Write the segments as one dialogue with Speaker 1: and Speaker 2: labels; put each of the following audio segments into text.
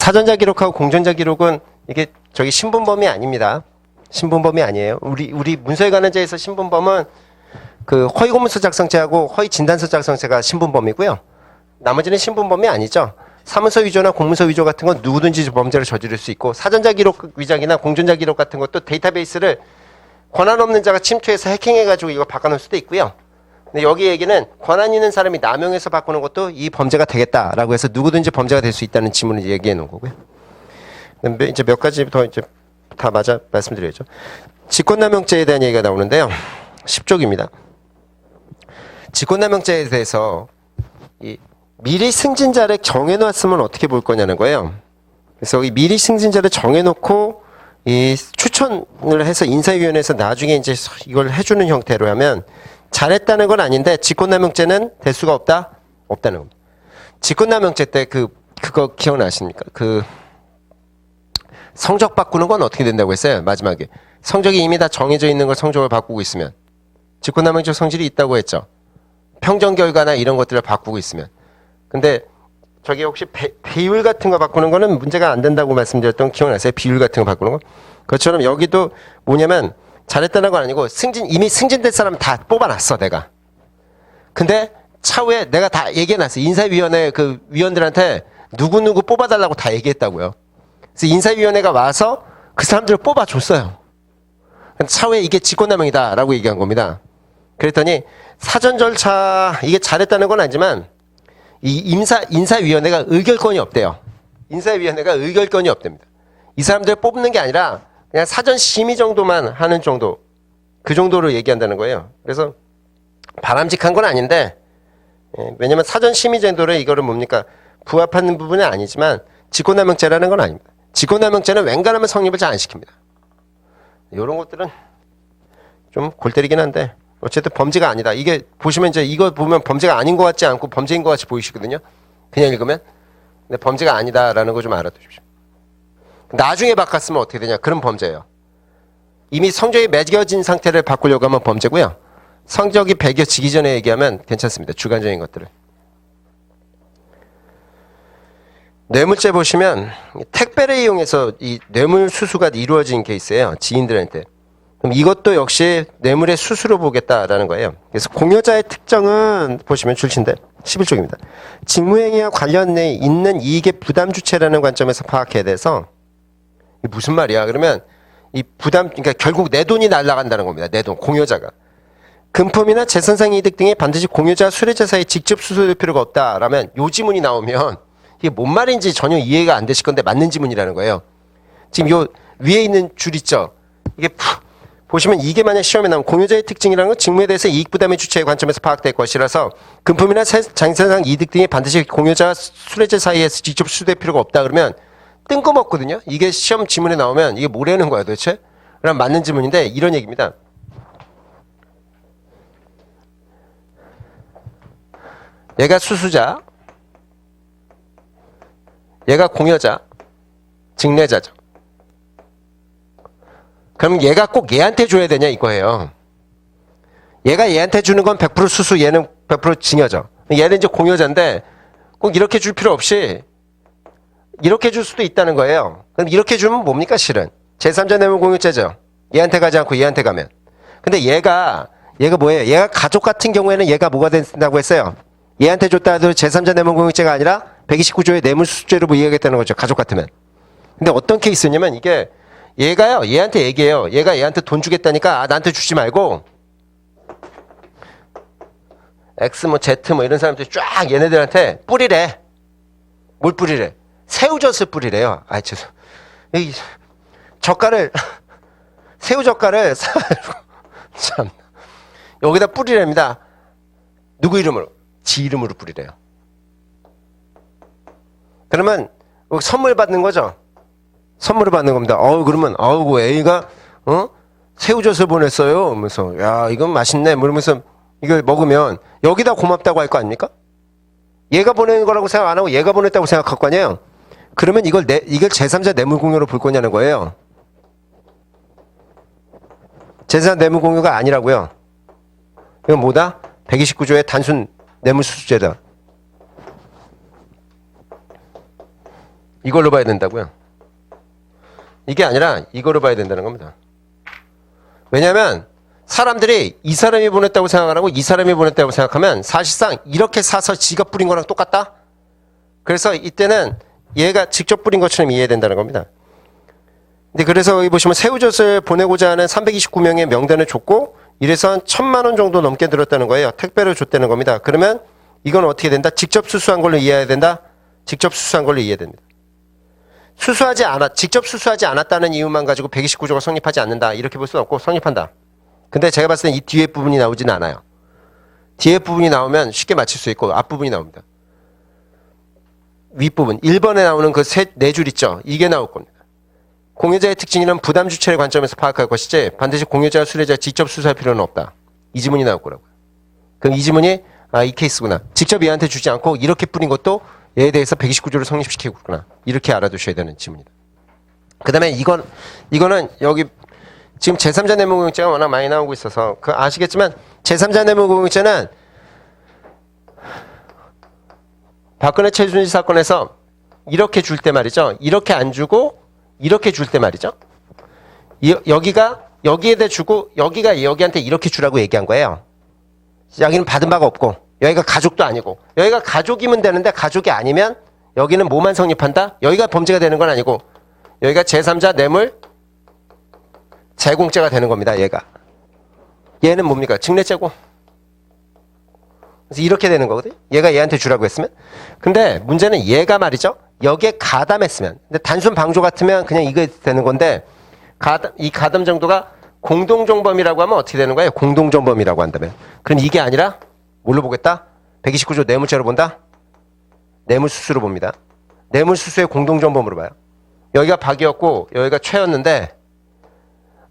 Speaker 1: 사전자 기록하고 공전자 기록은 이게 저기 신분범위 아닙니다. 신분범위 아니에요. 우리 문서에 관한 자에서 신분범은 그 허위 공문서 작성죄하고 허위 진단서 작성죄가 신분범위고요. 나머지는 신분범위 아니죠. 사문서 위조나 공문서 위조 같은 건 누구든지 범죄를 저지를 수 있고, 사전자 기록 위장이나 공전자 기록 같은 것도 데이터베이스를 권한 없는 자가 침투해서 해킹해가지고 이거 바꿔놓을 수도 있고요. 근데 여기 얘기는 권한 있는 사람이 남용해서 바꾸는 것도 이 범죄가 되겠다라고 해서 누구든지 범죄가 될 수 있다는 지문을 얘기해 놓은 거고요. 이제 몇 가지 더 이제 다 맞아 말씀드려야죠. 직권남용죄에 대한 얘기가 나오는데요. 10쪽입니다. 직권남용죄에 대해서 미리 승진자를 정해놨으면 어떻게 볼 거냐는 거예요. 그래서 이 미리 승진자를 정해놓고 이 추천을 해서 인사위원회에서 나중에 이제 이걸 해주는 형태로 하면 잘했다는 건 아닌데, 직권남용죄는 될 수가 없다는 겁니다. 직권남용죄 때 그거 기억나십니까? 성적 바꾸는 건 어떻게 된다고 했어요? 마지막에 성적이 이미 다 정해져 있는 걸 성적을 바꾸고 있으면 직권남용죄 성질이 있다고 했죠. 평정 결과나 이런 것들을 바꾸고 있으면. 근데 저기 혹시 비율 같은 거 바꾸는 거는 문제가 안 된다고 말씀드렸던 거 기억나세요? 비율 같은 거 바꾸는 거? 그것처럼 여기도 뭐냐면 잘했다는 건 아니고 이미 승진된 사람 다 뽑아놨어, 내가. 근데 차후에 내가 다 얘기해놨어. 인사위원회 그 위원들한테 누구누구 뽑아달라고 다 얘기했다고요. 그래서 인사위원회가 와서 그 사람들을 뽑아줬어요. 차후에 이게 직권남용이다라고 얘기한 겁니다. 그랬더니 사전 절차, 이게 잘했다는 건 아니지만 이 인사위원회가 의결권이 없대요. 인사위원회가 의결권이 없답니다. 이 사람들 뽑는 게 아니라 그냥 사전 심의 정도만 하는 정도, 그 정도로 얘기한다는 거예요. 그래서 바람직한 건 아닌데, 왜냐면 사전 심의 정도로 이거를 뭡니까 부합하는 부분은 아니지만 직권남용죄라는 건 아닙니다. 직권남용죄는 웬간하면 성립을 잘 안 시킵니다. 이런 것들은 좀 골 때리긴 한데 어쨌든 범죄가 아니다. 이게 보시면 이제 이거 보면 범죄가 아닌 것 같지 않고 범죄인 것 같이 보이시거든요. 그냥 읽으면. 근데 범죄가 아니다라는 거 좀 알아두십시오. 나중에 바꿨으면 어떻게 되냐? 그런 범죄예요. 이미 성적이 매겨진 상태를 바꾸려고 하면 범죄고요. 성적이 매겨지기 전에 얘기하면 괜찮습니다. 주관적인 것들을. 뇌물죄 보시면 택배를 이용해서 이 뇌물 수수가 이루어진 케이스예요. 지인들한테. 그럼 이것도 역시 뇌물의 수수로 보겠다라는 거예요. 그래서 공여자의 특정은 보시면 줄친데 11쪽입니다. 직무행위와 관련해 있는 이익의 부담 주체라는 관점에서 파악해야 돼서, 이게 무슨 말이야? 그러면 이 부담, 그러니까 결국 내 돈이 날아간다는 겁니다. 내 돈, 공여자가. 금품이나 재산상 이득 등이 반드시 공여자 수뢰자 사이에 직접 수수될 필요가 없다라면 요 지문이 나오면 이게 뭔 말인지 전혀 이해가 안 되실 건데 맞는 지문이라는 거예요. 지금 요 위에 있는 줄 있죠? 이게 보시면 이게 만약 시험에 나오면 공여자의 특징이라는 건 직무에 대해서 이익 부담의 주체의 관점에서 파악될 것이라서 금품이나 장세상 이득 등이 반드시 공여자 수뢰자 사이에서 직접 수수될 필요가 없다 그러면 뜬금없거든요. 이게 시험 지문에 나오면 이게 뭐라는 거야 도대체? 그럼 맞는 지문인데 이런 얘기입니다. 얘가 수수자, 얘가 공여자, 직내자죠. 그럼 얘가 꼭 얘한테 줘야 되냐 이거예요. 얘가 얘한테 주는 건 100% 수수, 얘는 100% 징여죠. 얘는 이제 공여자인데 꼭 이렇게 줄 필요 없이 이렇게 줄 수도 있다는 거예요. 그럼 이렇게 주면 뭡니까 실은? 제3자 뇌물 공여죄죠. 얘한테 가지 않고 얘한테 가면. 근데 얘가 뭐예요? 얘가 가족 같은 경우에는 얘가 뭐가 된다고 했어요? 얘한테 줬다 해도 제3자 뇌물 공여죄가 아니라 129조의 뇌물수수죄로 뭐 이해하겠다는 거죠. 가족 같으면. 근데 어떤 케이스냐면 이게 얘가요, 얘한테 얘기해요. 얘가 얘한테 돈 주겠다니까, 나한테 주지 말고, X 뭐 Z 뭐 이런 사람들이 쫙 얘네들한테 뿌리래. 뭘 뿌리래? 새우젓을 뿌리래요. 죄송. 이 젓갈을, 새우젓갈을 참 여기다 뿌리랍니다. 누구 이름으로? 지 이름으로 뿌리래요. 그러면 선물 받는 거죠. 선물을 받는 겁니다. 그러면 그 A가 새우젓을 보냈어요. 그러면서 야 이건 맛있네. 그러면서 이걸 먹으면 여기다 고맙다고 할 거 아닙니까? 얘가 보낸 거라고 생각 안 하고 얘가 보냈다고 생각할 거 아니에요. 그러면 이걸 제3자 뇌물공여로 볼 거냐는 거예요. 제3자 뇌물공여가 아니라고요. 이건 뭐다? 129조의 단순 뇌물수수죄다. 이걸로 봐야 된다고요. 이게 아니라 이걸로 봐야 된다는 겁니다. 왜냐하면 사람들이 이 사람이 보냈다고 생각하고 이 사람이 보냈다고 생각하면 사실상 이렇게 사서 지가 뿌린 거랑 똑같다. 그래서 이때는 얘가 직접 뿌린 것처럼 이해된다는 겁니다. 근데 그래서 여기 보시면 새우젓을 보내고자 하는 329명의 명단을 줬고 이래서 한 1,000만 원 정도 넘게 들었다는 거예요. 택배를 줬다는 겁니다. 그러면 이건 어떻게 된다? 직접 수수한 걸로 이해해야 된다? 직접 수수한 걸로 이해됩니다. 직접 수수하지 않았다는 이유만 가지고 129조가 성립하지 않는다. 이렇게 볼 수는 없고 성립한다. 근데 제가 봤을 때 이 뒤에 부분이 나오지는 않아요. 뒤에 부분이 나오면 쉽게 맞출 수 있고 앞부분이 나옵니다. 윗부분 1번에 나오는 그 네 줄 있죠. 이게 나올 겁니다. 공여자의 특징이란 부담 주체의 관점에서 파악할 것이지 반드시 공여자와 수뢰자가 직접 수사할 필요는 없다. 이 지문이 나올 거라고요. 그럼 이 지문이 이 케이스구나. 직접 얘한테 주지 않고 이렇게 뿌린 것도 얘에 대해서 129조를 성립시키고 있구나. 이렇게 알아두셔야 되는 지문이다. 그 다음에 이거는 여기 지금 제3자 뇌물공여죄가 워낙 많이 나오고 있어서 아시겠지만 제3자 뇌물공여죄는 박근혜 최순실 사건에서 이렇게 줄 때 말이죠. 이렇게 안 주고 이렇게 줄 때 말이죠. 여기에다 주고 여기가 여기한테 이렇게 주라고 얘기한 거예요. 여기는 받은 바가 없고 여기가 가족도 아니고 여기가 가족이면 되는데 가족이 아니면 여기는 뭐만 성립한다? 여기가 범죄가 되는 건 아니고 여기가 제3자 뇌물 제공죄가 되는 겁니다. 얘는 뭡니까? 직례죄고. 그래서 이렇게 되는 거거든요. 얘가 얘한테 주라고 했으면. 근데 문제는 얘가 말이죠. 여기에 가담했으면. 근데 단순 방조 같으면 그냥 이거 되는 건데 이 가담 정도가 공동정범이라고 하면 어떻게 되는 거예요? 공동정범이라고 한다면. 그럼 이게 아니라 뭘로 보겠다? 129조 뇌물죄로 본다? 뇌물수수로 봅니다. 뇌물수수의 공동정범으로 봐요. 여기가 박이었고 여기가 최였는데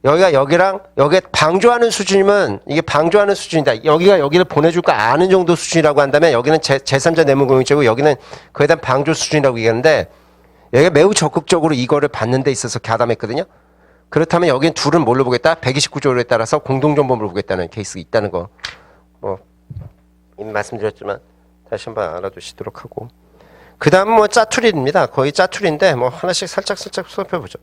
Speaker 1: 여기가 여기랑 여기에 방조하는 수준이면 이게 방조하는 수준이다. 여기가 여기를 보내줄 거 아는 정도 수준이라고 한다면 여기는 제3자 뇌물공여죄고 여기는 그에 대한 방조 수준이라고 얘기하는데 여기가 매우 적극적으로 이거를 받는 데 있어서 가담했거든요. 그렇다면 여기는 둘은 뭘로 보겠다? 129조에 따라서 공동정범으로 보겠다는 케이스가 있다는 거. 이미 말씀드렸지만 다시 한번 알아두시도록 하고. 그 다음은 짜투리입니다. 거의 짜투리인데 하나씩 살짝 살펴보죠.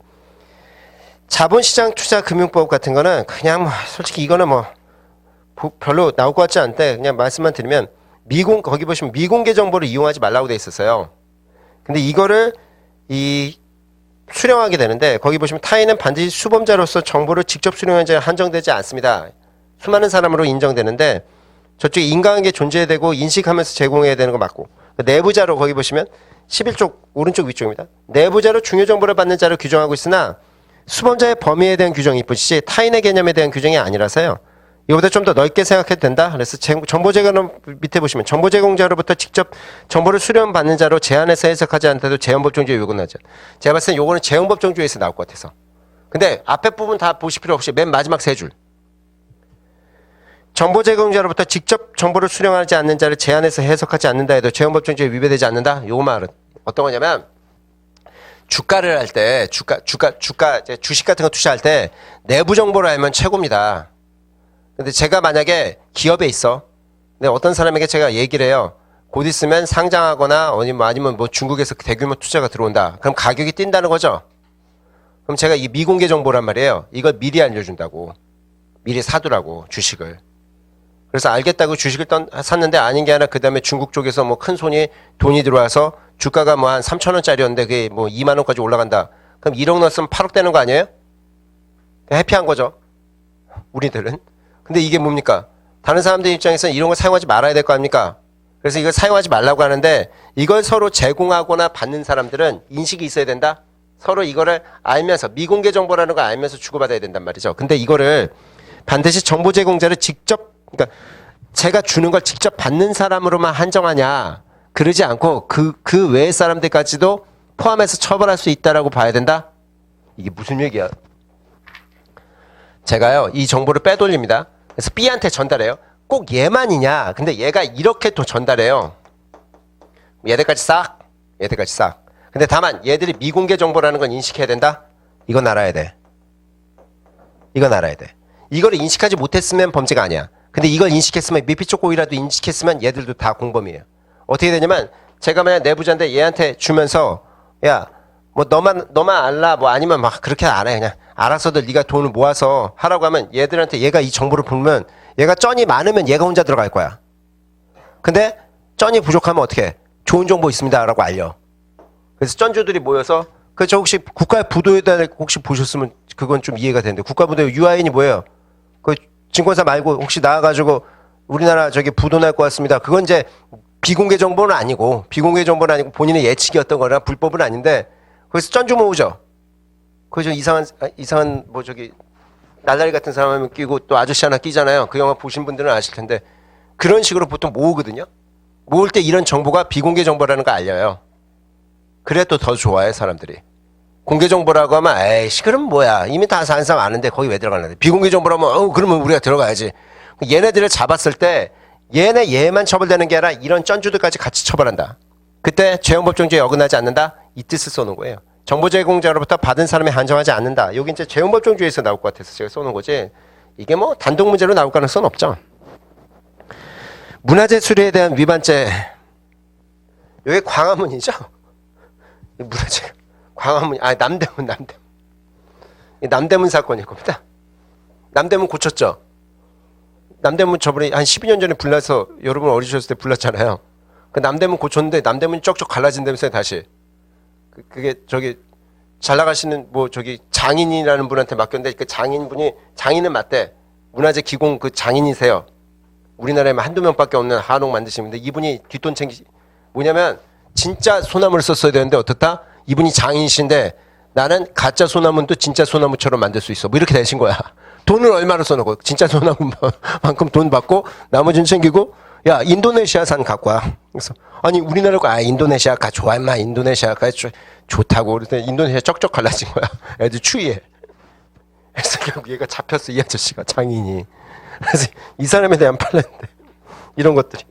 Speaker 1: 자본시장 투자금융법 같은 거는 그냥 솔직히 이거는 별로 나올 것 같지 않은데 그냥 말씀만 드리면 거기 보시면 미공개 정보를 이용하지 말라고 돼 있었어요. 근데 이거를 수령하게 되는데 거기 보시면 타인은 반드시 수범자로서 정보를 직접 수령한 자에 한정되지 않습니다. 수많은 사람으로 인정되는데 저쪽에 인간관계 존재되고 인식하면서 제공해야 되는 거 맞고 내부자로 거기 보시면 11쪽 오른쪽 위쪽입니다. 내부자로 중요 정보를 받는 자를 규정하고 있으나 수범자의 범위에 대한 규정이 뿐이지 타인의 개념에 대한 규정이 아니라서요. 이보다 좀 더 넓게 생각해도 된다. 그래서 정보 제공 밑에 보시면 정보 제공자로부터 직접 정보를 수령받는 자로 제한해서 해석하지 않더라도 재헌법정지에 요구하죠. 제가 봤을 때 요거는 재헌법정지에서 나올 것 같아서. 근데 앞에 부분 다 보실 필요 없이 맨 마지막 세 줄. 정보 제공자로부터 직접 정보를 수령하지 않는 자를 제한해서 해석하지 않는다 해도 재헌법정지에 위배되지 않는다. 요 말은 어떤 거냐면 주가를 할 때 주식 같은 거 투자할 때 내부 정보를 알면 최고입니다. 근데 제가 만약에 기업에 있어. 근데 어떤 사람에게 제가 얘기를 해요. 곧 있으면 상장하거나 아니면 중국에서 대규모 투자가 들어온다. 그럼 가격이 뛴다는 거죠. 그럼 제가 이 미공개 정보란 말이에요. 이걸 미리 알려준다고. 미리 사두라고 주식을. 그래서 알겠다고 주식을 샀는데 아닌 게 아니라 그 다음에 중국 쪽에서 큰 돈이 들어와서 주가가 한 3,000원짜리였는데 그게 2만 원까지 올라간다. 그럼 1억 넣었으면 8억 되는 거 아니에요? 해피한 거죠. 우리들은. 근데 이게 뭡니까? 다른 사람들 입장에서는 이런 걸 사용하지 말아야 될 거 아닙니까? 그래서 이걸 사용하지 말라고 하는데 이걸 서로 제공하거나 받는 사람들은 인식이 있어야 된다? 서로 이거를 알면서 미공개 정보라는 걸 알면서 주고받아야 된단 말이죠. 근데 이거를 반드시 정보 제공자를 그러니까 제가 주는 걸 직접 받는 사람으로만 한정하냐? 그러지 않고 그 외의 사람들까지도 포함해서 처벌할 수 있다라고 봐야 된다? 이게 무슨 얘기야? 제가요, 이 정보를 빼돌립니다. 그래서 B한테 전달해요. 꼭 얘만이냐? 근데 얘가 이렇게 또 전달해요. 얘들까지 싹. 근데 다만 얘들이 미공개 정보라는 건 인식해야 된다? 이건 알아야 돼. 이거를 인식하지 못했으면 범죄가 아니야. 근데 이걸 인식했으면 미피초코이라도 인식했으면 얘들도 다 공범이에요. 어떻게 되냐면 제가 만약 내부자인데 얘한테 주면서 야 뭐 너만 알라 뭐 아니면 막 그렇게 안 해. 그냥 알아서들 네가 돈을 모아서 하라고 하면 얘들한테 얘가 이 정보를 보면 얘가 쩐이 많으면 얘가 혼자 들어갈 거야. 근데 쩐이 부족하면 어떻게 해? 좋은 정보 있습니다라고 알려. 그래서 쩐주들이 모여서 저 혹시 국가부도에다 혹시 보셨으면 그건 좀 이해가 되는데 국가부도 UIN이 뭐예요? 그 증권사 말고 혹시 나와가지고 우리나라 저기 부도 날 것 같습니다. 그건 이제 비공개 정보는 아니고 본인의 예측이었던 거나 불법은 아닌데 거기서 쩐주 모으죠. 그저 이상한 뭐 저기 날라리 같은 사람 끼고 또 아저씨 하나 끼잖아요. 그 영화 보신 분들은 아실 텐데 그런 식으로 보통 모으거든요. 모을 때 이런 정보가 비공개 정보라는 거 알려요. 그래 또 더 좋아해 사람들이. 공개 정보라고 하면 에이씨 그럼 뭐야 이미 다 사는 사람 아는데 거기 왜 들어가는데 비공개 정보라면 그러면 우리가 들어가야지. 얘네들을 잡았을 때 얘만 처벌되는 게 아니라 이런 쩐주들까지 같이 처벌한다. 그때 죄형법정지에 어긋나지 않는다 이 뜻을 써놓은 거예요. 정보 제공자로부터 받은 사람이 한정하지 않는다. 여기 이제 죄형법정주에서 나올 것 같아서 제가 써놓은 거지. 이게 뭐 단독 문제로 나올 가능성은 없죠. 문화재 수리에 대한 위반죄. 여기 광화문이죠. 문화재 광화문 남대문 사건일 겁니다. 남대문 고쳤죠. 남대문 저번에 한 12년 전에 불나서 여러분 어리셨을 때 불났잖아요. 그 남대문 고쳤는데 남대문이 쩍쩍 갈라진다면서요 다시. 그게 저기 잘 나가시는 뭐 저기 장인이라는 분한테 맡겼는데 그 장인은 맞대. 문화재 기공 그 장인이세요. 우리나라에만 한두 명밖에 없는 한옥 만드시는 분인데 이분이 뒷돈 뭐냐면 진짜 소나무를 썼어야 되는데 어떻다? 이분이 장인이신데 나는 가짜 소나무도 진짜 소나무처럼 만들 수 있어. 뭐 이렇게 되신 거야. 돈을 얼마로 써놓고 진짜 소나무만큼 돈 받고 나머지는 챙기고 야 인도네시아산 갖고 와. 그래서 아니 우리나라고 인도네시아가 좋아 임마 인도네시아가 좋다고 그래서 인도네시아 쩍쩍 갈라진 거야. 애들 추위해. 그래서 결국 얘가 잡혔어 이 아저씨가 장인이. 그래서 이 사람에 대한 판례인데 이런 것들이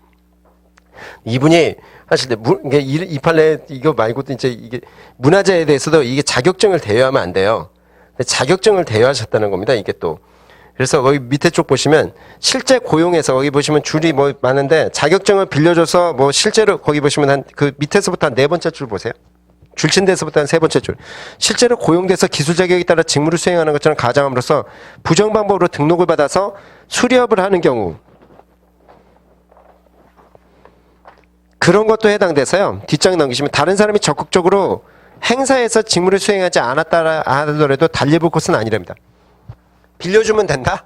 Speaker 1: 이분이 사실 이 판례 이거 말고도 이제 이게 문화재에 대해서도 이게 자격증을 대여하면 안 돼요. 자격증을 대여하셨다는 겁니다. 이게 또 그래서 거기 밑에 쪽 보시면 실제 고용해서 거기 보시면 줄이 뭐 많은데 자격증을 빌려줘서 뭐 실제로 거기 보시면 한 그 밑에서부터 한 네 번째 줄 보세요. 줄친 데서부터 한 세 번째 줄. 실제로 고용돼서 기술 자격에 따라 직무를 수행하는 것처럼 가장함으로써 부정 방법으로 등록을 받아서 수리업을 하는 경우 그런 것도 해당돼서요. 뒷장 넘기시면 다른 사람이 적극적으로 행사에서 직무를 수행하지 않았다 하더라도 달리볼 것은 아니랍니다. 빌려주면 된다?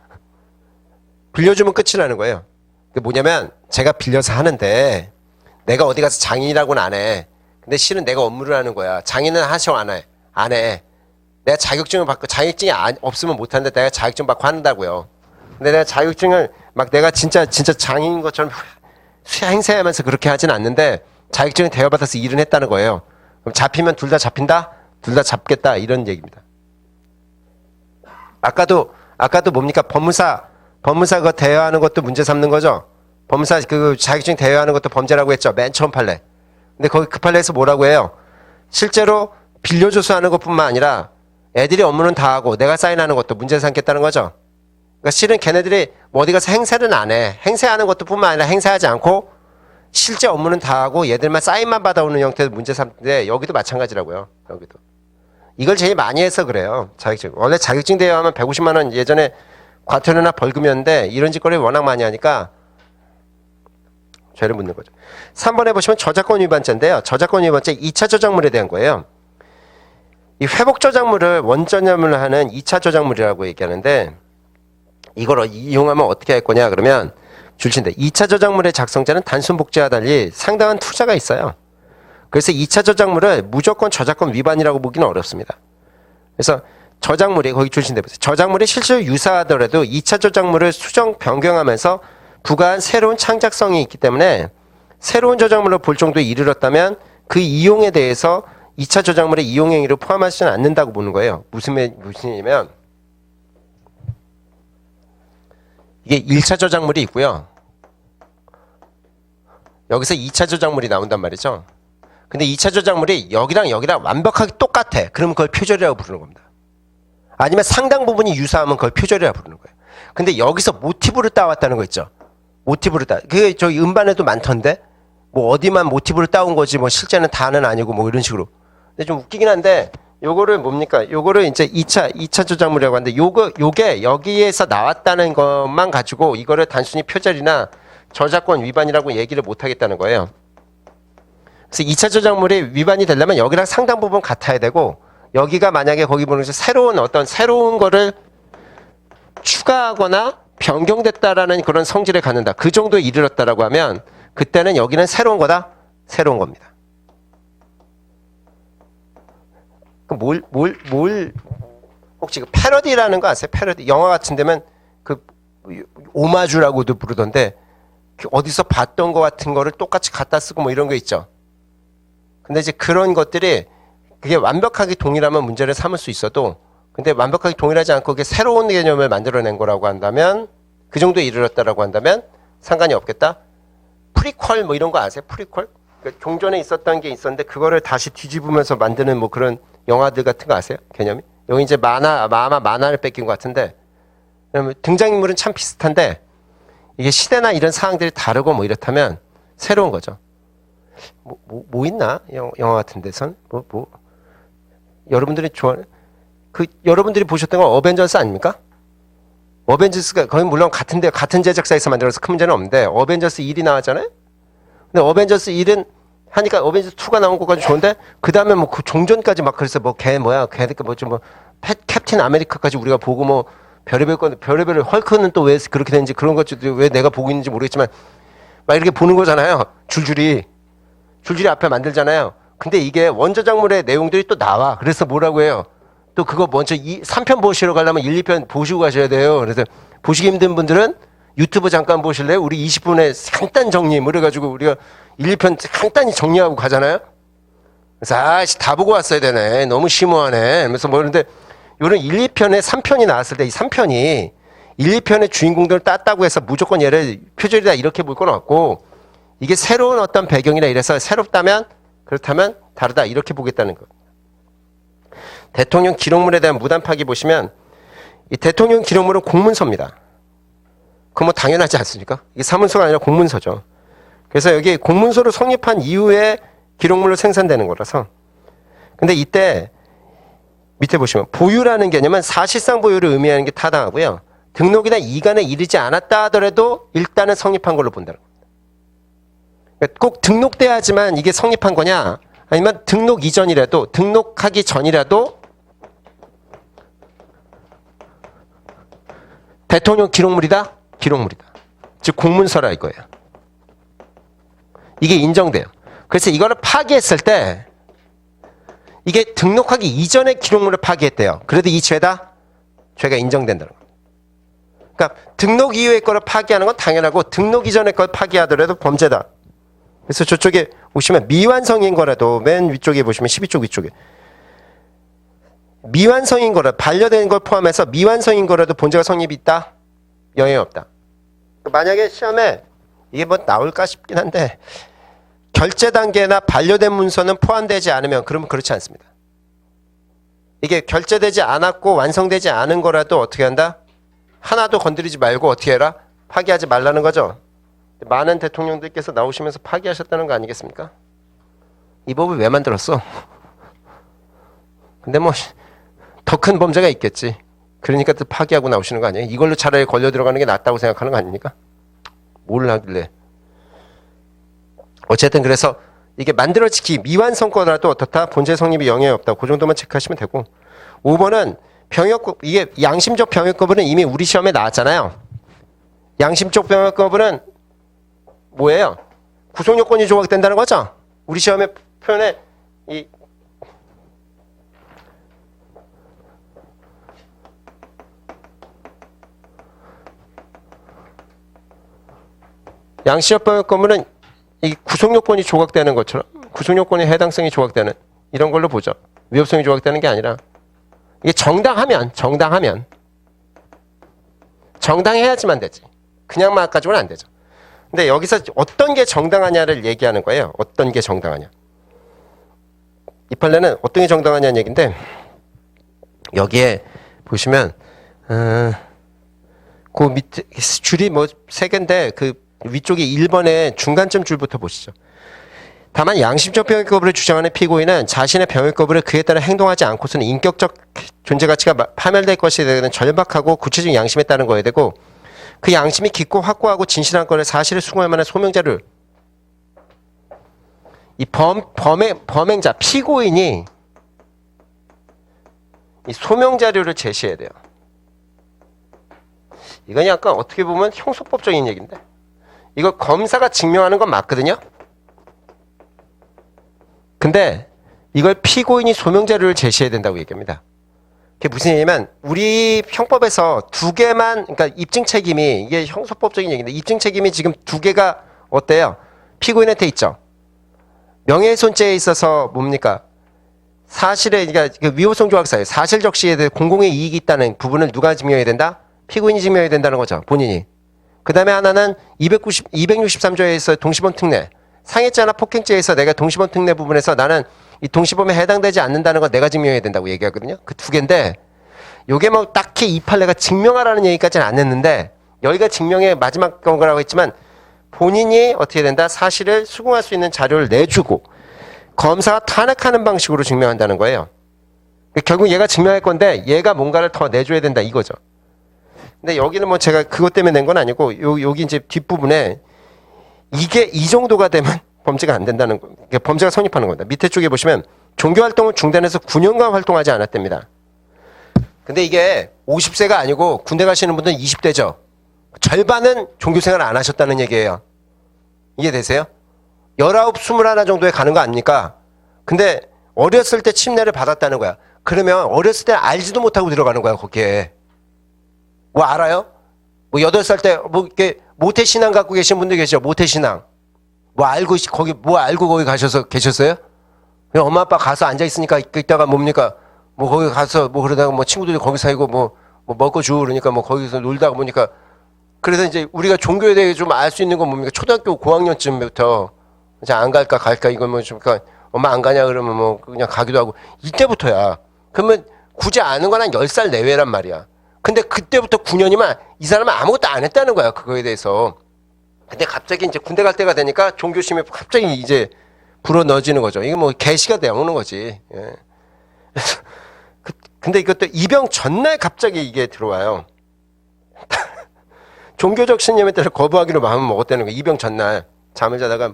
Speaker 1: 빌려주면 끝이라는 거예요. 그게 뭐냐면 제가 빌려서 하는데 내가 어디 가서 장인이라고는 안 해. 근데 실은 내가 업무를 하는 거야. 장인은 하셔 안 해. 안 해. 내가 자격증을 받고 자격증이 없으면 못 하는데 내가 자격증 받고 한다고요. 근데 내가 자격증을 막 내가 진짜 장인인 것처럼 행세하면서 그렇게 하진 않는데 자격증을 대여받아서 일은 했다는 거예요. 그럼 잡히면 둘 다 잡힌다? 둘 다 잡겠다 이런 얘기입니다. 아까도 뭡니까 법무사 그거 대여하는 것도 문제 삼는 거죠. 법무사 그 자격증 대여하는 것도 범죄라고 했죠. 맨 처음 판례. 근데 거기 그 판례에서 뭐라고 해요? 실제로 빌려줘서 하는 것뿐만 아니라 애들이 업무는 다 하고 내가 사인하는 것도 문제 삼겠다는 거죠. 그러니까 실은 걔네들이 뭐 어디 가서 행세는 안 해. 행세하는 것도 뿐만 아니라 행세하지 않고 실제 업무는 다 하고 얘들만 사인만 받아오는 형태도 문제 삼는데 여기도 마찬가지라고요. 여기도. 이걸 제일 많이 해서 그래요. 자격증. 원래 자격증 대여하면 150만 원 예전에 과태료나 벌금이었는데 이런 짓거리를 워낙 많이 하니까 죄를 묻는 거죠. 3번에 보시면 저작권 위반죄인데요. 저작권 위반죄 2차 저작물에 대한 거예요. 이 회복 저작물을 원전염을 하는 2차 저작물이라고 얘기하는데 이걸 이용하면 어떻게 할 거냐 그러면 줄친데 2차 저작물의 작성자는 단순 복제와 달리 상당한 투자가 있어요. 그래서 2차 저작물을 무조건 저작권 위반이라고 보기는 어렵습니다. 그래서 저작물이 거기 줄친데 보세요. 저작물이 실제로 유사하더라도 2차 저작물을 수정 변경하면서 부과한 새로운 창작성이 있기 때문에 새로운 저작물로 볼 정도에 이르렀다면 그 이용에 대해서 2차 저작물의 이용 행위를 포함하지는 않는다고 보는 거예요. 무슨 얘기냐면 이게 1차 저작물이 있고요. 여기서 2차 저작물이 나온단 말이죠. 근데 2차 저작물이 여기랑 완벽하게 똑같아. 그러면 그걸 표절이라고 부르는 겁니다. 아니면 상당 부분이 유사하면 그걸 표절이라고 부르는 거예요. 근데 여기서 모티브를 따왔다는 거 있죠. 모티브를 그게 저희 음반에도 많던데 뭐 어디만 모티브를 따온 거지 뭐 실제는 다는 아니고 뭐 이런 식으로. 근데 좀 웃기긴 한데 요거를 뭡니까? 요거를 이제 2차 저작물이라고 하는데 요게 여기에서 나왔다는 것만 가지고 이거를 단순히 표절이나 저작권 위반이라고 얘기를 못 하겠다는 거예요. 그래서 2차 저작물이 위반이 되려면 여기랑 상당 부분 같아야 되고 여기가 만약에 거기 보는 새로운 거를 추가하거나 변경됐다라는 그런 성질에 갖는다. 그 정도에 이르렀다라고 하면 그때는 여기는 새로운 거다. 새로운 겁니다. 혹시 그 패러디라는 거 아세요? 패러디. 영화 같은 데면 그 오마주라고도 부르던데 어디서 봤던 거 같은 거를 똑같이 갖다 쓰고 뭐 이런 거 있죠. 근데 이제 그런 것들이 그게 완벽하게 동일하면 문제를 삼을 수 있어도 근데 완벽하게 동일하지 않고 그게 새로운 개념을 만들어낸 거라고 한다면 그 정도에 이르렀다라고 한다면 상관이 없겠다. 프리퀄 뭐 이런 거 아세요? 프리퀄? 그러니까 종전에 있었던 게 있었는데 그거를 다시 뒤집으면서 만드는 뭐 그런 영화들 같은 거 아세요? 개념이? 여기 이제 아마 만화를 뺏긴 것 같은데 등장인물은 참 비슷한데 이게 시대나 이런 상황들이 다르고 뭐 이렇다면 새로운 거죠. 뭐 있나? 영화 같은 데선? 여러분들이 좋아하는 여러분들이 보셨던 건 어벤져스 아닙니까? 어벤져스가 거의 물론 같은 제작사에서 만들어서 큰 문제는 없는데 어벤져스 1이 나왔잖아요. 근데 어벤져스 1은 하니까 어벤져스 2가 나온 것까지 좋은데 그 다음에 뭐 그 종전까지 막 그래서 뭐 걔 캡틴 아메리카까지 우리가 보고 뭐 별의별 헐크는 또 왜 그렇게 되는지 그런 것들도 왜 내가 보고 있는지 모르겠지만 막 이렇게 보는 거잖아요. 줄줄이 앞에 만들잖아요. 근데 이게 원저작물의 내용들이 또 나와. 그래서 뭐라고 해요? 또 그거 먼저 3편 보시러 가려면 1, 2편 보시고 가셔야 돼요. 그래서 보시기 힘든 분들은 유튜브 잠깐 보실래요? 우리 20분에 간단 정리 뭐 이래가지고 우리가 1, 2편 간단히 정리하고 가잖아요. 그래서 다 보고 왔어야 되네. 너무 심오하네. 그래서 뭐 그런데 요런 1, 2편에 3편이 나왔을 때 이 3편이 1, 2편의 주인공들을 땄다고 해서 무조건 얘를 표절이다 이렇게 볼 건 없고 이게 새로운 어떤 배경이나 이래서 새롭다면 그렇다면 다르다 이렇게 보겠다는 거. 대통령 기록물에 대한 무단 파기 보시면 이 대통령 기록물은 공문서입니다. 그건 뭐 당연하지 않습니까? 이게 사문서가 아니라 공문서죠. 그래서 여기 공문서로 성립한 이후에 기록물로 생산되는 거라서. 근데 이때 밑에 보시면 보유라는 개념은 사실상 보유를 의미하는 게 타당하고요. 등록이나 이관에 이르지 않았다 하더라도 일단은 성립한 걸로 본다는 겁니다. 그러니까 꼭 등록돼야지만 이게 성립한 거냐? 아니면 등록 이전이라도 등록하기 전이라도 대통령 기록물이다? 기록물이다. 즉 공문서라 이거예요. 이게 인정돼요. 그래서 이거를 파기했을 때 이게 등록하기 이전에 기록물을 파기했대요. 그래도 이 죄가 인정된다는 겁니다. 그러니까 등록 이후의 거를 파기하는 건 당연하고 등록 이전의 걸 파기하더라도 범죄다. 그래서 저쪽에 보시면 미완성인 거라도 맨 위쪽에 보시면 12쪽 위쪽에 미완성인 거라 반려된 걸 포함해서 미완성인 거라도 본죄가 성립이 있다? 영향이 없다. 만약에 시험에 이게 뭐 나올까 싶긴 한데 결제 단계나 반려된 문서는 포함되지 않으면 그러면 그렇지 않습니다. 이게 결제되지 않았고 완성되지 않은 거라도 어떻게 한다? 하나도 건드리지 말고 어떻게 해라? 파기하지 말라는 거죠. 많은 대통령들께서 나오시면서 파기하셨다는 거 아니겠습니까? 이 법을 왜 만들었어? 근데 뭐 더 큰 범죄가 있겠지. 그러니까 또 파기하고 나오시는 거 아니에요? 이걸로 차라리 걸려 들어가는 게 낫다고 생각하는 거 아닙니까? 뭘 하길래. 어쨌든 그래서 이게 만들어지기 미완성거라도 어떻다? 본죄 성립이 영향이 없다. 그 정도만 체크하시면 되고 5번은 병역 이게 양심적 병역 거부는 이미 우리 시험에 나왔잖아요. 양심적 병역 거부는 뭐예요? 구속 요건이 조각된다는 거죠. 우리 시험의 표현에 이 양심적 병역 거부는 이 구속 요건이 조각되는 것처럼 구속 요건의 해당성이 조각되는 이런 걸로 보죠. 위협성이 조각되는 게 아니라 이게 정당해야지만 되지. 그냥만 가지고는 안 되죠. 근데 여기서 어떤 게 정당하냐를 얘기하는 거예요. 어떤 게 정당하냐. 이 판례는 어떤 게 정당하냐는 얘기인데 여기에 보시면 그 밑에 줄이 뭐 세 개인데 그 위쪽에 1번에 중간점 줄부터 보시죠. 다만 양심적 병역 거부를 주장하는 피고인은 자신의 병역 거부를 그에 따라 행동하지 않고서는 인격적 존재 가치가 파멸될 것에 대한 절박하고 구체적인 양심에 따른 거야 되고 그 양심이 깊고 확고하고 진실한 거를 사실을 수긍할 만한 소명자를 이 범행자 피고인이 이 소명자료를 제시해야 돼요. 이건 약간 어떻게 보면 형소법적인 얘기인데 이거 검사가 증명하는 건 맞거든요. 근데 이걸 피고인이 소명자료를 제시해야 된다고 얘기합니다. 그게 무슨 얘기냐면 우리 형법에서 두 개만 그러니까 입증 책임이 이게 형소법적인 얘기인데 입증 책임이 지금 두 개가 어때요? 피고인한테 있죠. 명예훼손죄에 있어서 뭡니까? 사실에 그러니까 위호성 조각사예요. 사실 적시에 대해 공공의 이익이 있다는 부분을 누가 증명해야 된다? 피고인이 증명해야 된다는 거죠. 본인이. 그 다음에 하나는 263조에서 동시범 특례. 상해죄나 폭행죄에서 내가 동시범 특례 부분에서 나는 이 동시범에 해당되지 않는다는 걸 내가 증명해야 된다고 얘기하거든요. 그 두 개인데 요게 뭐 딱히 이 판례가 증명하라는 얘기까지는 안 했는데 여기가 증명의 마지막 거라고 했지만 본인이 어떻게 된다? 사실을 수긍할 수 있는 자료를 내주고 검사가 탄핵하는 방식으로 증명한다는 거예요. 결국 얘가 증명할 건데 얘가 뭔가를 더 내줘야 된다 이거죠. 근데 여기는 뭐 제가 그것 때문에 낸 건 아니고 여기 이제 뒷부분에 이게 이 정도가 되면 범죄가 안 된다는 거, 범죄가 성립하는 겁니다. 밑에 쪽에 보시면 종교활동을 중단해서 9년간 활동하지 않았답니다. 근데 이게 50세가 아니고 군대 가시는 분들은 20대죠. 절반은 종교생활 안 하셨다는 얘기예요. 이해되세요? 19, 21 정도에 가는 거 아닙니까? 근데 어렸을 때 침례를 받았다는 거야. 그러면 어렸을 때 알지도 못하고 들어가는 거야, 거기에. 뭐 알아요? 뭐 8살 때 뭐 이렇게 모태신앙 갖고 계신 분들 계시죠? 모태신앙. 뭐 알고 거기 가셔서 계셨어요? 그냥 엄마 아빠 가서 앉아 있으니까 이따가 뭡니까? 뭐 거기 가서 뭐 그러다가 뭐 친구들이 거기 살고 뭐 먹고 주고 그러니까 뭐 거기서 놀다가 보니까 그래서 이제 우리가 종교에 대해 좀 알 수 있는 건 뭡니까? 초등학교 고학년쯤부터 이제 안 갈까 이거 뭐 좀 그러니까 엄마 안 가냐 그러면 뭐 그냥 가기도 하고 이때부터야. 그러면 굳이 아는 건 한 10살 내외란 말이야. 근데 그때부터 9년이면 이 사람은 아무것도 안 했다는 거야. 그거에 대해서. 근데 갑자기 이제 군대 갈 때가 되니까 종교심이 갑자기 이제 불어 넣어지는 거죠. 이게 뭐 개시가 되어오는 거지. 예. 근데 이것도 입영 전날 갑자기 이게 들어와요. 종교적 신념에 따라 거부하기로 마음을 먹었다는 거예요. 입영 전날. 잠을 자다가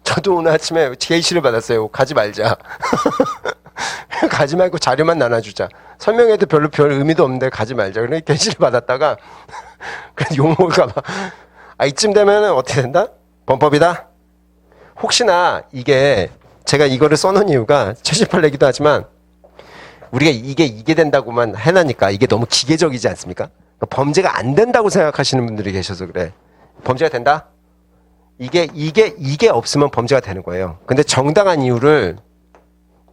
Speaker 1: 저도 오늘 아침에 제의시를 받았어요. 가지 말자. 가지 말고 자료만 나눠주자. 설명해도 별로 별 의미도 없는데 가지 말자. 그러니까 게시를 받았다가 욕먹을까봐. 이쯤 되면 어떻게 된다? 범법이다? 혹시나 이게 제가 이거를 써놓은 이유가 78내기도 하지만 우리가 이게 된다고만 해놔니까 이게 너무 기계적이지 않습니까? 범죄가 안 된다고 생각하시는 분들이 계셔서 그래. 범죄가 된다? 이게 없으면 범죄가 되는 거예요. 근데 정당한 이유를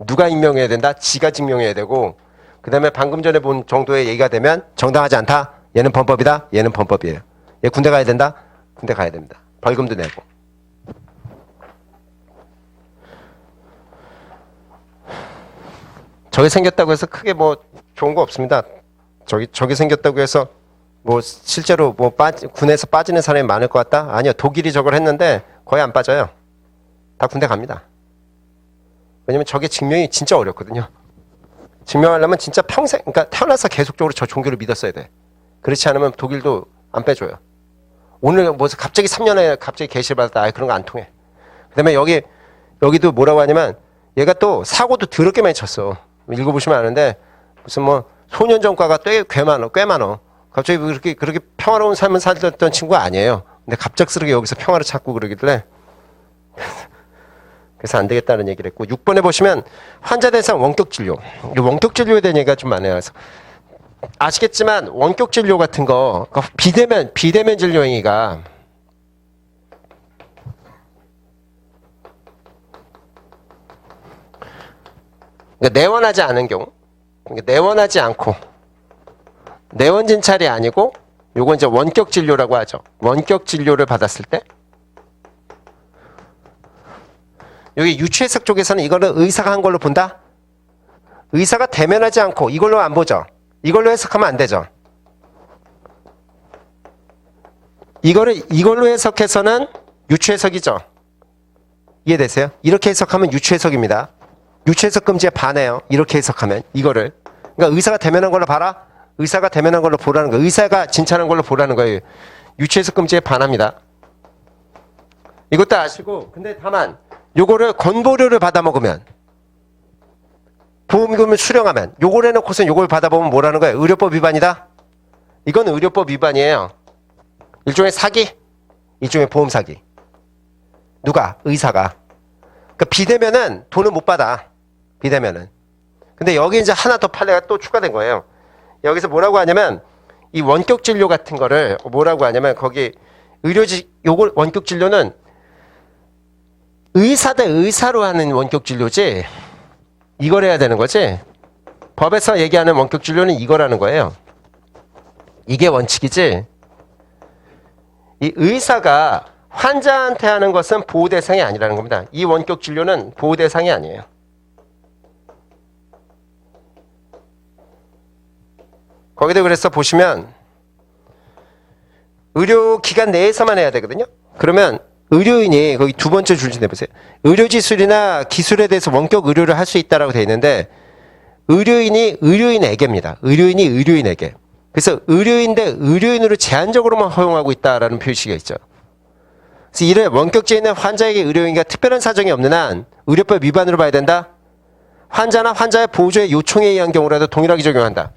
Speaker 1: 누가 임명해야 된다? 지가 증명해야 되고 그 다음에 방금 전에 본 정도의 얘기가 되면 정당하지 않다? 얘는 범법이다? 얘는 범법이에요. 얘 군대 가야 된다? 군대 가야 됩니다. 벌금도 내고. 저게 생겼다고 해서 크게 뭐 좋은 거 없습니다. 저게 생겼다고 해서 뭐 실제로 뭐 군에서 빠지는 사람이 많을 것 같다? 아니요. 독일이 저걸 했는데 거의 안 빠져요. 다 군대 갑니다. 왜냐면 저게 증명이 진짜 어렵거든요. 증명하려면 진짜 평생, 그러니까 태어나서 계속적으로 저 종교를 믿었어야 돼. 그렇지 않으면 독일도 안 빼줘요. 오늘 뭐 갑자기 3년에 갑자기 계시를 받았다. 그런 거 안 통해. 그 다음에 여기도 뭐라고 하냐면 얘가 또 사고도 더럽게 많이 쳤어. 읽어보시면 아는데 무슨 뭐 소년전과가 꽤 많어. 갑자기 그렇게 평화로운 삶을 살던 친구가 아니에요. 근데 갑작스럽게 여기서 평화를 찾고 그러길래 그래서 안 되겠다는 얘기를 했고 6번에 보시면 환자 대상 원격 진료. 원격 진료에 대한 얘기가 좀 많아요. 그래서 아시겠지만 원격 진료 같은 거 비대면 진료 행위가 그러니까 내원하지 않은 경우, 그러니까 내원하지 않고 내원 진찰이 아니고 요건 이제 원격 진료라고 하죠. 원격 진료를 받았을 때 여기 유추해석 쪽에서는 이거를 의사가 한 걸로 본다? 의사가 대면하지 않고 이걸로 안 보죠. 이걸로 해석하면 안 되죠. 이걸로 해석해서는 유추해석이죠. 이해되세요? 이렇게 해석하면 유추해석입니다. 유추해석 금지에 반해요. 이렇게 해석하면 이거를. 그러니까 의사가 대면한 걸로 봐라. 의사가 대면한 걸로 보라는 거예요. 의사가 진찰한 걸로 보라는 거예요. 유추해석 금지에 반합니다. 이것도 아시고 근데 다만 요거를 건보료를 받아 먹으면 보험금을 수령하면 요걸 해놓고서 요걸 받아보면 뭐라는 거예요? 의료법 위반이다? 이건 의료법 위반이에요. 일종의 사기? 일종의 보험 사기. 누가? 의사가. 그러니까 비대면은 돈을 못 받아. 비대면은. 근데 여기 이제 하나 더 판례가 또 추가된 거예요. 여기서 뭐라고 하냐면 이 원격 진료 같은 거를 뭐라고 하냐면 거기 요걸 원격 진료는 의사 대 의사로 하는 원격 진료지 이걸 해야 되는 거지. 법에서 얘기하는 원격 진료는 이거라는 거예요. 이게 원칙이지. 이 의사가 환자한테 하는 것은 보호 대상이 아니라는 겁니다. 이 원격 진료는 보호 대상이 아니에요. 거기도 그래서 보시면 의료기관 내에서만 해야 되거든요. 그러면 의료인이 거기 두 번째 줄 좀 내보세요. 의료기술이나 기술에 대해서 원격 의료를 할 수 있다라고 되어 있는데 의료인이 의료인에게입니다. 의료인이 의료인에게. 그래서 의료인 대 의료인으로 제한적으로만 허용하고 있다라는 표시가 있죠. 그래서 이를 원격제에 있는 환자에게 의료인과 특별한 사정이 없는 한 의료법 위반으로 봐야 된다. 환자나 환자의 보호자의 요청에 의한 경우라도 동일하게 적용한다.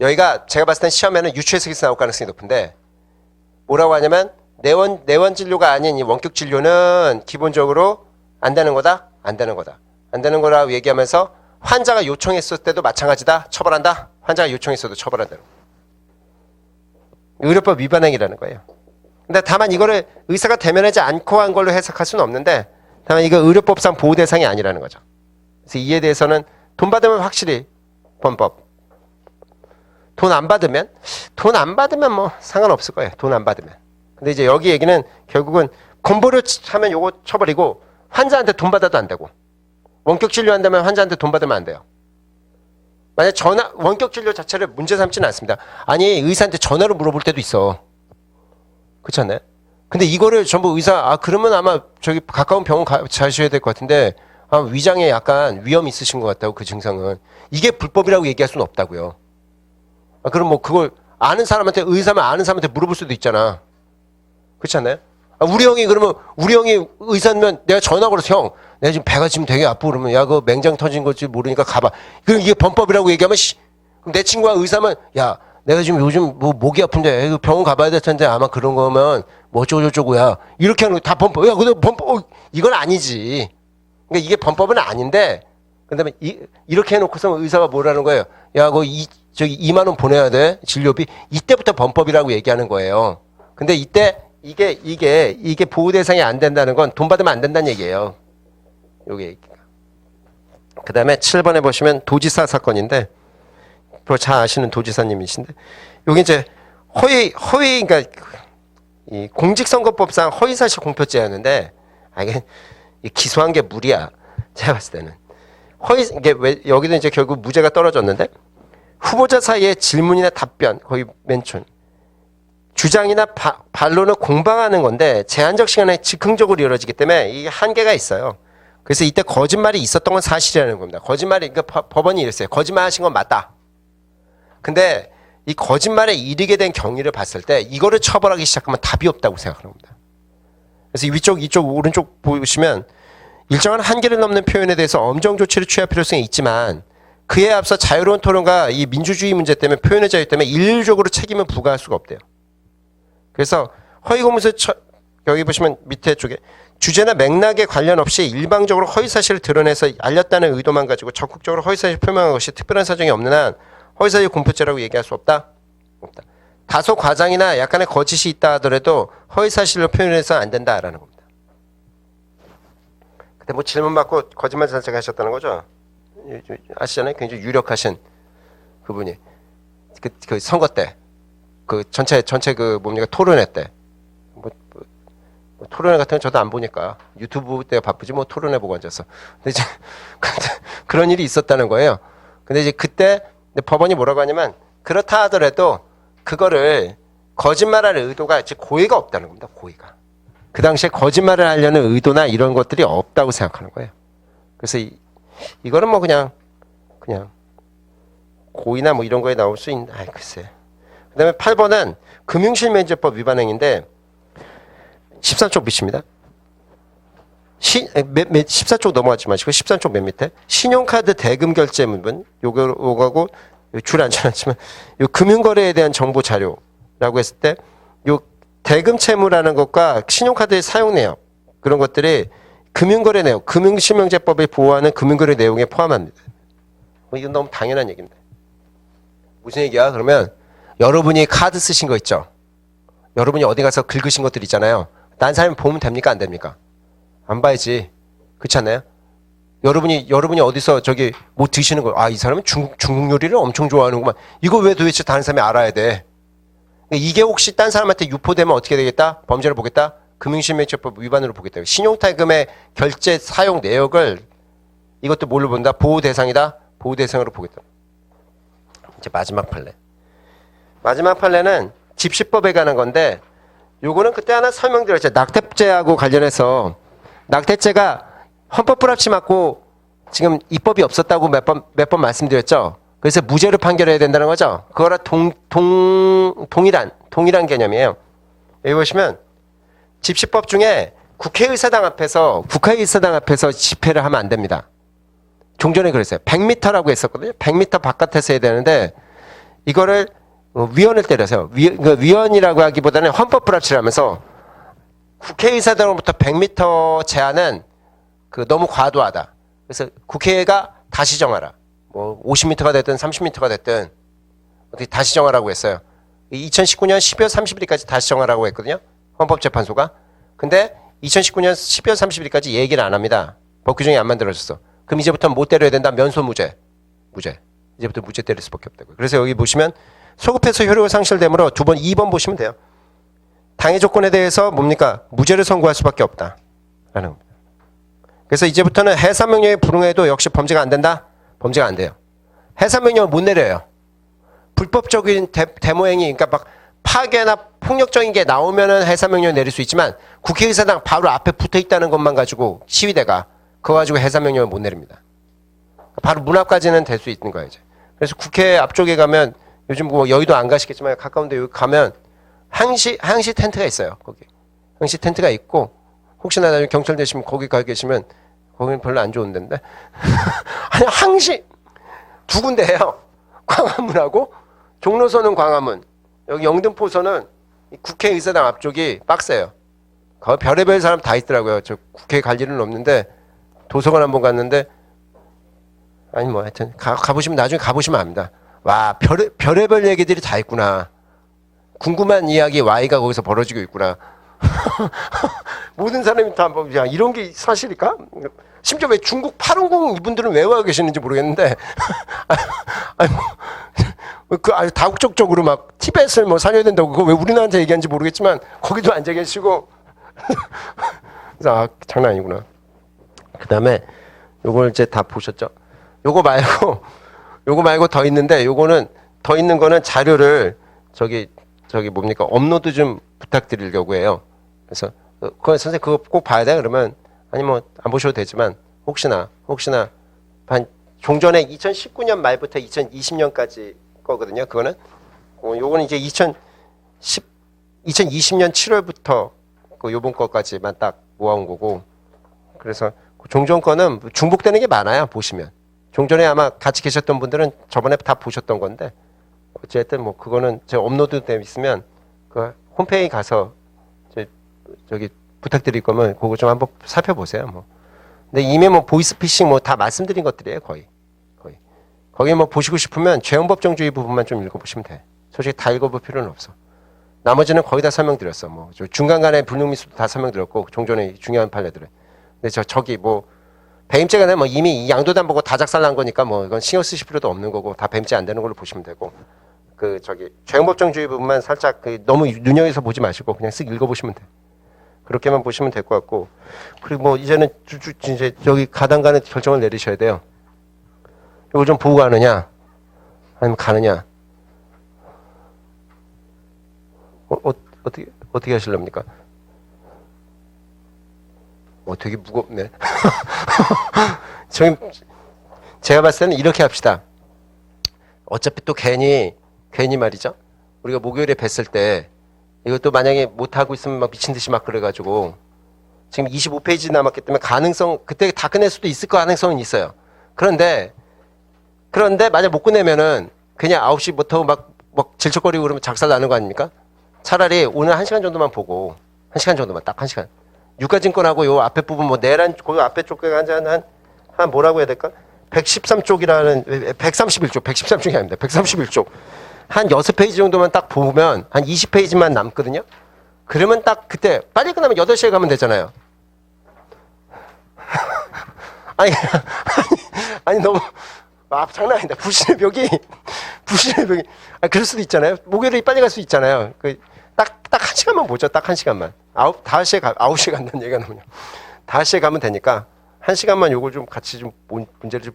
Speaker 1: 여기가 제가 봤을 땐 시험에는 유추해석에서 나올 가능성이 높은데 뭐라고 하냐면 내원 진료가 아닌 이 원격 진료는 기본적으로 안 되는 거다. 안 되는 거다. 안 되는 거라고 얘기하면서 환자가 요청했을 때도 마찬가지다. 처벌한다. 환자가 요청했어도 처벌한다. 의료법 위반 행위라는 거예요. 근데 다만 이거를 의사가 대면하지 않고 한 걸로 해석할 수는 없는데 다만 이거 의료법상 보호 대상이 아니라는 거죠. 그래서 이에 대해서는 돈 받으면 확실히 범법. 돈 안 받으면 뭐 상관없을 거예요. 돈 안 받으면. 근데 이제 여기 얘기는 결국은 건보료 하면 요거 처벌이고 환자한테 돈 받아도 안 되고 원격 진료한다면 환자한테 돈 받으면 안 돼요. 만약 원격 진료 자체를 문제 삼지는 않습니다. 아니 의사한테 전화로 물어볼 때도 있어. 그렇지 않나요? 근데 이거를 전부 그러면 아마 저기 가까운 병원 가셔야 될 것 같은데 위장에 약간 위험이 있으신 것 같다고 그 증상은 이게 불법이라고 얘기할 수는 없다고요. 그럼 뭐 그걸 아는 사람한테 의사면 아는 사람한테 물어볼 수도 있잖아. 그렇지 않나요? 우리 형이 의사면 내가 전화 걸어서 형 내가 지금 배가 지금 되게 아프고 그러면 야 그거 맹장 터진 걸지 모르니까 가봐. 그럼 이게 범법이라고 얘기하면 그럼 내 친구가 의사면 야 내가 지금 요즘 뭐 목이 아픈데 병원 가봐야 될 텐데 아마 그런 거면 뭐 어쩌고저쩌고야 이렇게 하는 거 다 범법. 야 근데 범법 이건 아니지. 그러니까 이게 범법은 아닌데 그다음에 이렇게 해놓고서 의사가 뭐라는 거예요? 야 그거 저기 2만 원 보내야 돼 진료비. 이때부터 범법이라고 얘기하는 거예요. 근데 이때 이게 보호 대상이 안 된다는 건 돈 받으면 안 된다는 얘기예요. 요게. 그다음에 7번에 보시면 도지사 사건인데 잘 아시는 도지사님이신데 여기 이제 그러니까 이 공직선거법상 허위사실 공표죄였는데 이게 기소한 게 무리야. 제가 봤을 때는 여기도 이제 결국 무죄가 떨어졌는데 후보자 사이의 질문이나 답변 거의 맨촌 주장이나 반론을 공방하는 건데 제한적 시간에 즉흥적으로 이루어지기 때문에 이게 한계가 있어요. 그래서 이때 거짓말이 있었던 건 사실이라는 겁니다. 거짓말이 그러니까 법원이 이랬어요. 거짓말하신 건 맞다. 근데 이 거짓말에 이르게 된 경위를 봤을 때 이거를 처벌하기 시작하면 답이 없다고 생각하는 겁니다. 그래서 이쪽 오른쪽 보시면 일정한 한계를 넘는 표현에 대해서 엄정 조치를 취할 필요성이 있지만 그에 앞서 자유로운 토론과 이 민주주의 문제 때문에 표현의 자유 때문에 일률적으로 책임을 부과할 수가 없대요. 그래서 허위공문서 여기 보시면 밑에 쪽에 주제나 맥락에 관련 없이 일방적으로 허위사실을 드러내서 알렸다는 의도만 가지고 적극적으로 허위사실을 표명한 것이 특별한 사정이 없는 한 허위사실 공표죄라고 얘기할 수 없다? 없다. 다소 과장이나 약간의 거짓이 있다 하더라도 허위사실로 표현해서 안 된다라는 겁니다. 그때 뭐 질문 받고 거짓말 자체가 하셨다는 거죠? 아시잖아요? 굉장히 유력하신 그분이 그 선거 때 그 전체 그 뭡니까 토론회 때 뭐 토론회 같은 건 저도 안 보니까 유튜브 때 바쁘지 뭐 토론회 보고 앉아서 근데 이제 그런 일이 있었다는 거예요. 근데 이제 그때 법원이 뭐라고 하냐면 그렇다 하더라도 그거를 거짓말할 의도가 고의가 없다는 겁니다. 고의가. 그 당시에 거짓말을 하려는 의도나 이런 것들이 없다고 생각하는 거예요. 그래서 이거는 뭐 그냥 고의나 뭐 이런 거에 나올 수 있는, 글쎄. 그 다음에 8번은 금융실명제법 위반행위인데 13쪽 밑입니다. 14쪽 넘어가지 마시고 13쪽 맨 밑에 신용카드 대금 결제 문분 요거하고 줄 안 쳐놨지만 요 금융거래에 대한 정보 자료라고 했을 때 요 대금 채무라는 것과 신용카드의 사용 내역 그런 것들이 금융거래 내역, 금융실명제법이 보호하는 금융거래 내용에 포함합니다. 뭐 이건 너무 당연한 얘기인데 무슨 얘기야? 그러면 여러분이 카드 쓰신 거 있죠? 여러분이 어디 가서 긁으신 것들 있잖아요. 딴 사람이 보면 됩니까? 안 됩니까? 안 봐야지. 그렇지 않나요? 여러분이 어디서 저기 뭐 드시는 거, 이 사람은 중국 요리를 엄청 좋아하는구만. 이거 왜 도대체 다른 사람이 알아야 돼? 이게 혹시 딴 사람한테 유포되면 어떻게 되겠다? 범죄를 보겠다? 금융실명제법 위반으로 보겠다. 신용탈금의 결제 사용 내역을 이것도 뭘로 본다? 보호 대상이다? 보호 대상으로 보겠다. 이제 마지막 판례. 마지막 판례는 집시법에 관한 건데 요거는 그때 하나 설명드렸죠. 낙태죄하고 관련해서 낙태죄가 헌법 불합치 맞고 지금 입법이 없었다고 몇 번 말씀드렸죠. 그래서 무죄로 판결해야 된다는 거죠. 그거랑 동일한 개념이에요. 여기 보시면 집시법 중에 국회의사당 앞에서 집회를 하면 안 됩니다. 종전에 그랬어요. 100m라고 했었거든요. 100m 바깥에서 해야 되는데 이거를 위원을 때려서요. 위원이라고 하기보다는 헌법 불합치를 하면서 국회의사당으로부터 100m 제한은 너무 과도하다. 그래서 국회가 다시 정하라. 뭐 50m가 됐든 30m가 됐든 어떻게 다시 정하라고 했어요. 2019년 12월 30일까지 다시 정하라고 했거든요. 헌법재판소가. 근데 2019년 12월 30일까지 얘기를 안 합니다. 법 규정이 안 만들어졌어. 그럼 이제부터 못 때려야 된다. 면소무죄. 무죄. 이제부터 무죄 때릴 수밖에 없다고요. 그래서 여기 보시면 소급해서 효력을 상실되므로 2번 보시면 돼요. 당해 조건에 대해서 뭡니까? 무죄를 선고할 수밖에 없다. 라는 겁니다. 그래서 이제부터는 해산명령에 불응해도 역시 범죄가 안 된다? 범죄가 안 돼요. 해산명령을 못 내려요. 불법적인 데모행위, 그러니까 막 파괴나 폭력적인 게 나오면은 해산명령을 내릴 수 있지만 국회의사당 바로 앞에 붙어 있다는 것만 가지고 시위대가 그거 가지고 해산명령을 못 내립니다. 바로 문 앞까지는 될 수 있는 거예요, 이제. 그래서 국회 앞쪽에 가면 요즘 뭐 여의도 안 가시겠지만 가까운데 여기 가면 항시 텐트가 있어요. 거기 항시 텐트가 있고 혹시나 나중에 경찰 되시면 거기 가 계시면 거기는 별로 안 좋은 데인데 아니 항시 두 군데예요. 광화문하고 종로서는 광화문, 여기 영등포서는 국회의사당 앞쪽이 빡세요. 거기 별의별 사람 다 있더라고요. 저 국회에 갈 일은 없는데 도서관 한번 갔는데 아니 뭐 하여튼 가보시면 나중에 가보시면 압니다. 와 별의별 얘기들이 다 있구나. 궁금한 이야기 Y가 거기서 벌어지고 있구나. 모든 사람이 다 뭐 이런 게 사실일까? 심지어 왜 중국 850 이분들은 왜 와 계시는지 모르겠는데 다국적적으로 막 티벳을 뭐 살려야 된다고 그거 왜 우리나라한테 얘기하는지 모르겠지만 거기도 앉아 계시고 그래서 장난 아니구나. 그 다음에 요걸 이제 다 보셨죠? 요거 말고 더 있는데 요거는 더 있는 거는 자료를 저기 뭡니까 업로드 좀 부탁드리려고 해요. 그래서 선생님 그거 꼭 봐야 돼 그러면 아니 뭐 안 보셔도 되지만 혹시나 종전에 2019년 말부터 2020년까지 거거든요. 그거는 요거는 이제 2020년 7월부터 요번 거까지만 딱 모아온 거고 그래서 종전 거는 중복되는 게 많아요. 보시면 종전에 아마 같이 계셨던 분들은 저번에 다 보셨던 건데 어쨌든 뭐 그거는 제가 업로드 돼 있으면 그 홈페이지 가서 저기 부탁드릴 거면 그거 좀 한번 살펴보세요. 뭐. 근데 이미 뭐 보이스피싱 뭐 다 말씀드린 것들이에요. 거의. 거기 뭐 보시고 싶으면 죄형법정주의 부분만 좀 읽어보시면 돼. 솔직히 다 읽어볼 필요는 없어. 나머지는 거의 다 설명드렸어. 뭐 중간간의 불능미수도 다 설명드렸고 종전의 중요한 판례들은. 근데 저기 뭐 배임죄가 뭐 이미 양도단 보고 다 작살난 거니까 뭐 이건 신경 쓰실 필요도 없는 거고 다 배임죄 안 되는 걸로 보시면 되고 죄형법정주의 부분만 살짝 너무 눈여겨서 보지 마시고 그냥 쓱 읽어보시면 돼. 그렇게만 보시면 될 것 같고 그리고 뭐 이제는 이제 여기 가담가는 결정을 내리셔야 돼요. 이거 좀 보고 가느냐 아니면 가느냐 어떻게 하실랍니까? 되게 무겁네. 제가 봤을 때는 이렇게 합시다. 어차피 또 괜히 말이죠. 우리가 목요일에 뵀을 때 이것도 만약에 못하고 있으면 막 미친 듯이 막 그래가지고 지금 25페이지 남았기 때문에 가능성 그때 다 끝낼 수도 있을 가능성은 있어요. 그런데 만약 못 끝내면은 그냥 9시부터 막 질척거리고 그러면 작살 나는 거 아닙니까? 차라리 오늘 1시간 정도만 보고 1시간 정도만 딱 1시간 유가증권하고 요 앞에 부분 뭐 내란 그 앞에 쪽에 한 뭐라고 해야 될까? 113쪽이라는 131쪽 113쪽이 아닙니다. 131쪽 한 6페이지 정도만 딱 보면 한 20페이지만 남거든요. 그러면 딱 그때 빨리 끝나면 8시에 가면 되잖아요. 아니 너무 장난 아니다. 불신의 벽이 그럴 수도 있잖아요. 목요일에 빨리 갈 수 있잖아요. 딱 1시간만 보죠. 딱 1시간만 9시에 간다는 얘기가 나오냐. 5시에 가면 되니까 1시간만 요걸 좀 같이 좀 문제를 좀